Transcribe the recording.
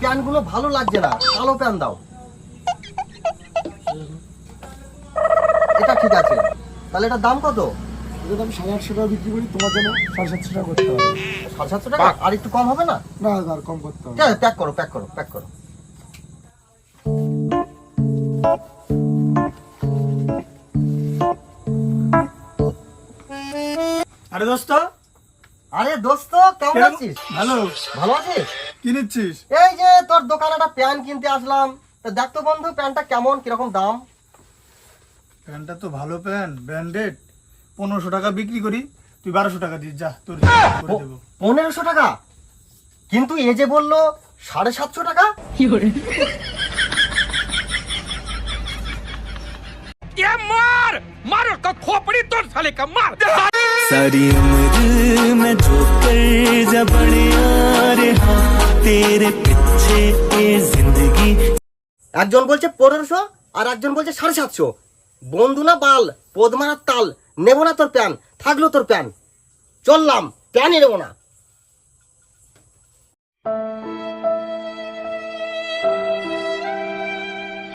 প্যান্টগুলো ভালো লাগছে না, কালো প্যান্ট দাও। এটা ঠিক আছে, তাহলে এটার দাম কত? এটার দাম 850 টাকা বিক্রি করি, তোমার জন্য 750 টাকা করতে হবে। 750 টাকা? আর একটু কম হবে না? না আর কম করতে হবে। ঠিক আছে, প্যাক করো প্যাক করো প্যাক করো। আরে দোস্ত, আরে দোস্ত, কেমন আছিস? ভালো। ভালো আছিস? কি নিচ্ছিস? এই যে তোর দোকানে একটা প্যান্ট কিনতে আসলাম, তা দেখ তো বন্ধু প্যান্টটা কেমন, কিরকম দাম? প্যান্টটা তো ভালো প্যান্ট, ব্র্যান্ডেড। 1500 টাকা বিক্রি করি, তুই 1200 টাকা দিস, যা তোর করে দেবো। 1500 টাকা? কিন্তু এ যে বললো 750 টাকা। मार उसका खोपड़ी तोड़ साले का मार। सारी उम्र मैं जो कर जा बढ़िया रहा तेरे पीछे ये जिंदगी। একজন বলছে 1500 আর একজন বলছে 750। বন্ধু না বাল, পদ মারার তাল, নেবো না তোর প্যান, থাকলো তোর প্যান, চললাম, প্যানই নেবো না।